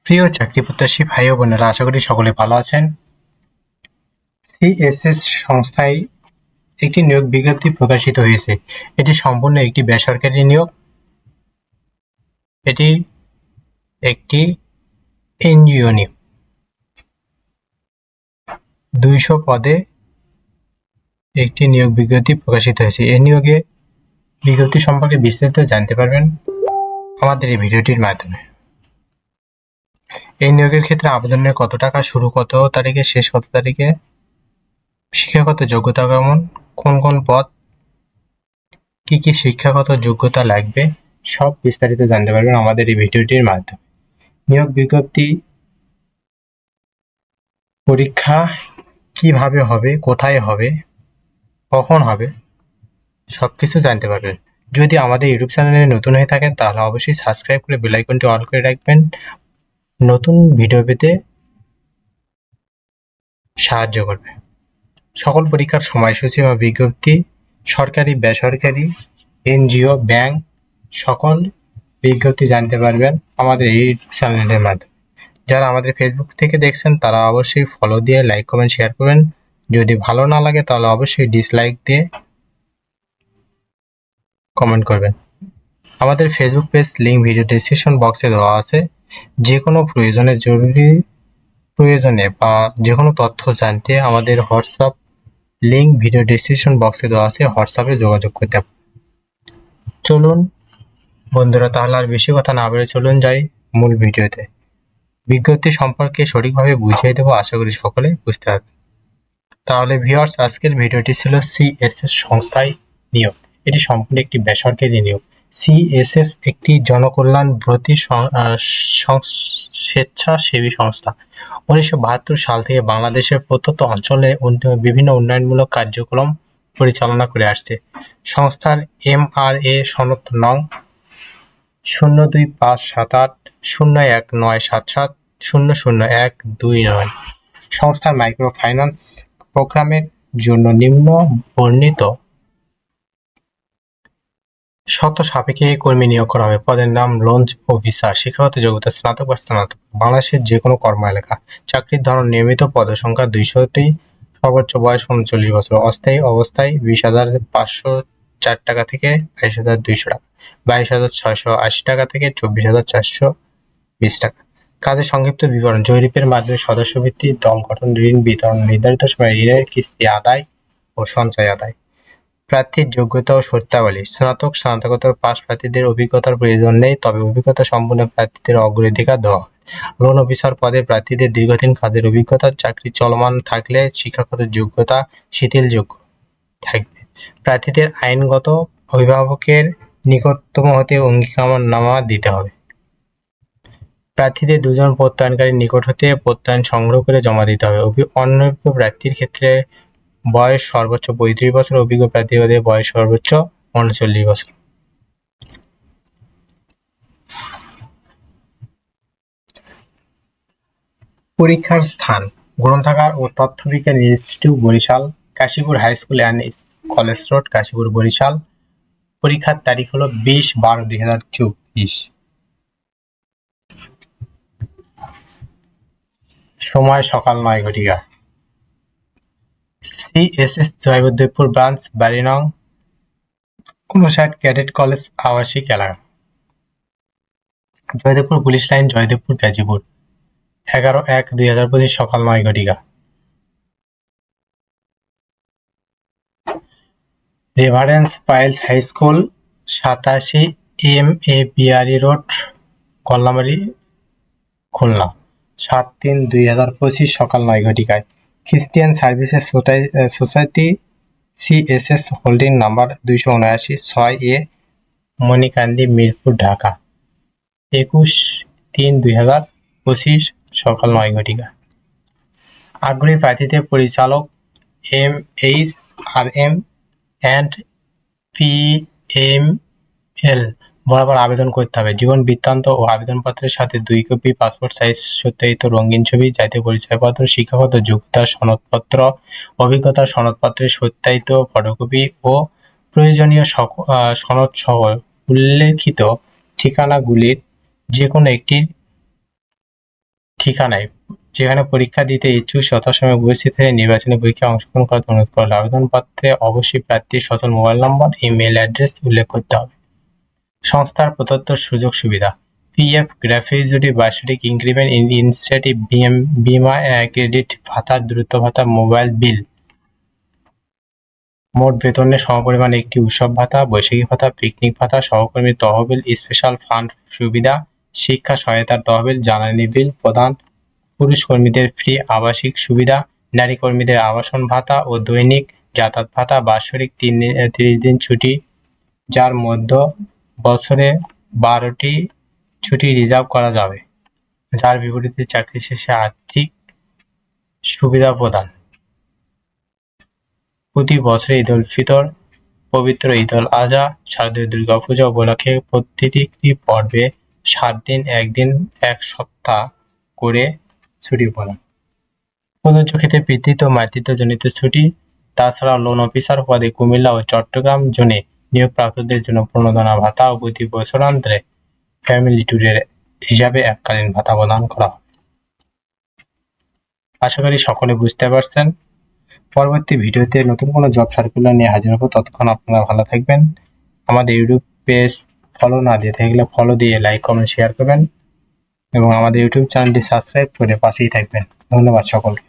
প্রিয় চাকরি প্রত্যাশী ভাই ও বোনেরা, আশা করি সকলে ভালো আছেন। সিএসএস সংস্থায় একটি নিয়োগ বিজ্ঞপ্তি প্রকাশিত হয়েছে। এটি সম্পূর্ণ একটি বেসরকারি নিয়োগ। এটি একটি এনজিও নিয়োগ। 200 পদে একটি নিয়োগ বিজ্ঞপ্তি প্রকাশিত হয়েছে। এই নিয়োগে বিজ্ঞপ্তি সম্পর্কে বিস্তারিত জানতে পারবেন আমাদের এই ভিডিওটির মাধ্যমে। এই নিয়োগের ক্ষেত্রে আবেদনের কত টাকা, শুরু কত তারিখে, শেষ কত তারিখে, শিক্ষাগত যোগ্যতা কেমন, কোন কোন পদ, কি কি শিক্ষাগত যোগ্যতা লাগবে, সব বিস্তারিত জানতে পারবেন আমাদের এই ভিডিওটির মাধ্যমে। নিয়োগ বিজ্ঞপ্তি, পরীক্ষা কিভাবে হবে, কোথায় হবে, কখন হবে, সবকিছু জানতে পারবেন। যদি আমাদের ইউটিউব চ্যানেলে নতুন হয়ে থাকেন তাহলে অবশ্যই সাবস্ক্রাইব করে বেল আইকনটি অন করে রাখবেন, নতুন ভিডিও পেতে সাহায্য করবে। সকল পরীক্ষার সময়সূচি বা বিজ্ঞপ্তি, সরকারি বেসরকারি এনজিও, ব্যাংক, সকল বিজ্ঞপ্তি জানতে পারবেন আমাদের এই চ্যানেলের মাধ্যমে। যারা আমাদের ফেসবুক থেকে দেখছেন তারা অবশ্যই ফলো দিয়ে লাইক কমেন্ট শেয়ার করবেন। যদি ভালো না লাগে তাহলে অবশ্যই ডিসলাইক দিয়ে কমেন্ট করবেন। আমাদের Facebook page link video description বক্সে দেওয়া আছে। যে কোনো প্রয়োজনে বা যে কোনো তথ্য জানতে আমাদের হোয়াটসঅ্যাপ লিঙ্ক ভিডিও ডেসক্রিপশন বক্সে দেওয়া আছে, হোয়াটসঅ্যাপে যোগাযোগ করতে হবে। চলুন বন্ধুরা, তাহলে আর বেশি কথা না বলে চলুন যাই মূল ভিডিওতে। বিজ্ঞপ্তি সম্পর্কে সঠিকভাবে বুঝিয়ে দেবো, আশা করি সকলে বুঝতে পারবে। তাহলে ভিউয়ার্স, আজকের ভিডিওটি ছিল সিএসএস সংস্থায় নিয়োগ। এটি সম্পূর্ণ একটি বেসরকারি নিয়োগ। সিএসএস একটি জনকল্যাণব্রতী স্বেচ্ছাসেবী সংস্থা। 1972 সাল থেকে বাংলাদেশের প্রত্যন্ত অঞ্চলে বিভিন্ন উন্নয়নমূলক কার্যক্রম পরিচালনা করে আসছে। সংস্থার এমআরএ সনদ নং 025780197700129। সংস্থার মাইক্রো ফাইন্যান্স প্রোগ্রামের জন্য নিম্ন বর্ণিত শর্ত সাপেক্ষে কর্মী নিয়োগ করা হবে। পদের নাম লঞ্চ অফিসার। শিক্ষাগত যোগ্যতা স্নাতক বা স্নাতক। বাংলাদেশের যে কোনো কর্ম এলাকা। চাকরির ধরন নিয়মিত। পদসংখ্যা 200টি। সর্বোচ্চ বয়স 39 বছর। অস্থায়ী অবস্থায় 20,504 টাকা থেকে 22,200 টাকা, 22,680 টাকা থেকে 24,420 টাকা। কাজের সংক্ষিপ্ত বিবরণ: জরিপের মাধ্যমে সদস্য ভিত্তি, দল গঠন, ঋণ বিতরণ, নির্ধারিত সময়ে ঋণের কিস্তি আদায় ও সঞ্চয় আদায়। প্রার্থীর যোগ্যতা ও শর্তাবলী: স্নাতক, স্নাতকোত্তর পাস প্রার্থীদের অভিজ্ঞতার প্রয়োজন নেই, তবে অভিজ্ঞতা সম্পন্ন প্রার্থীদের অগ্রাধিকার দেওয়া হয়। লোন অফিসার পদে প্রার্থীদের দীর্ঘদিন কাজের অভিজ্ঞতা, চাকরি চলমান থাকলে শিক্ষাগত যোগ্যতা শিথিলযোগ্য থাকবে। প্রার্থীদের আইনগত অভিভাবকের নিকটতম হতে অঙ্গীকারনামা দিতে হবে। প্রার্থীদের 2 জন প্রত্যয়নকারীর নিকট হতে প্রত্যয়ন সংগ্রহ করে জমা দিতে হবে। অনভিজ্ঞ প্রার্থীর ক্ষেত্রে বয়স সর্বোচ্চ 35 বছর, অভিজ্ঞ প্রার্থীদের বয়স সর্বোচ্চ 39 বছর। পরীক্ষার স্থান: গ্রন্থাগার ও তথ্য বিজ্ঞান institute, Barisal. Kashipur high school and college road, Kashipur, Barisal. পরীক্ষার তারিখ হলো 20/12/2024। সময় সকাল 9 ঘটিকা। সিএসএস জয়দেবপুর ব্রাঞ্চ, বাড়ি নং 59, ক্যাডেট কলেজ আবাসিক এলাকা, জয়দেবপুর পুলিশ লাইন, জয়দেবপুর, গাজীপুর। 11/1/2025 সকাল 9 ঘটিকা। Reverend Paul's High School, 87 MA Beary road, Kalyamari, Khulna. 7/3/2025 সকাল 9 ঘটিকায়। Christian Services Society, CSS, holding number 279/6A, Monikandi, Mirpur, Dhaka. 21/3/2025 সকাল 9 ঘটিকা। আগ্রহী প্রার্থীদের পরিচালক MHRM অ্যান্ড PML বরাবর আবেদন করতে হবে। জীবন বৃত্তান্ত ও আবেদনপত্রের সাথে 2 কপি পাসপোর্ট সাইজ সত্যায়িত রঙিন ছবি, জাতীয় পরিচয়পত্র, শিক্ষাগত যোগ্যতার সনদপত্র, অভিজ্ঞতার সনদপত্রের সত্যায়িত ফটোকপি ও প্রয়োজনীয় সনদ সহ উল্লেখিত ঠিকানাগুলির যে কোনো একটির ঠিকানায় যেখানে পরীক্ষা দিতে ইচ্ছুক যথাসময়ে উপস্থিত হয়ে নির্বাচনী পরীক্ষায় অংশগ্রহণ করতে অনুরোধ করল। আবেদনপত্রে অবশ্যই প্রার্থীর সচল মোবাইল নম্বর, ইমেল অ্যাড্রেস উল্লেখ করতে হবে। সংস্থার প্রদত্ত সুযোগ সুবিধা: পিএফ, গ্র্যাচুইটি, বার্ষিক ইনক্রিমেন্ট, ইনসেন্টিভ, বীমা ক্রেডিট, ভাতা, দ্রুত ভাতা, মোবাইল বিল, মোট বেতনের সমপরিমাণ একটি উৎসব ভাতা, বৈশাখী ভাতা, পিকনিক ভাতা, সহকর্মী তহবিল, স্পেশাল ফান্ড সুবিধা, শিক্ষা সহায়তার তহবিল, জ্বালানি বিল প্রদান, পুরুষ কর্মীদের ফ্রি আবাসিক সুবিধা, নারী কর্মীদের আবাসন ভাতা ও দৈনিক যাতায়াত ভাতা, বাৎসরিক 30 দিন ছুটি যার মধ্যে বছরে 12টি ছুটি রিজার্ভ করা যাবে, যার বিপরীতে চাকরি শেষে আর্থিক সুবিধা প্রদান। প্রতি বছরে ঈদ উল ফিতর, পবিত্র ঈদ উল আজহা, শারদীয় দুর্গাপূজা উপলক্ষে প্রতিটি পর্বে 7 দিন, 1 দিন, 1 সপ্তাহ করে ছুটি প্রদান। প্রযোজ্য ক্ষেত্রে পিতৃত্ব ও মাতৃত্বজনিত ছুটি। তাছাড়া লোন অফিসার পদে কুমিল্লা ও চট্টগ্রাম জোনে নিয়োগপ্রাপ্তদের জন্য প্রণোদনা ভাতা ও প্রতি বছরান্তে ফ্যামিলি ট্যুরের হিসাবে এককালীন ভাতা প্রদান করা হবে। আশা করি সকলে বুঝতে পারছেন। পরবর্তী ভিডিওতে নতুন কোনো জব সার্কুলার নিয়ে হাজির হবো। ততক্ষণ আপনারা ভালো থাকবেন। আমাদের ইউটিউব পেজ ফলো না দিয়ে থাকলে ফলো দিয়ে লাইক, কমেন্ট, শেয়ার করবেন এবং আমাদের ইউটিউব চ্যানেলটি সাবস্ক্রাইব করে পাশেই থাকবেন। ধন্যবাদ সকলকে।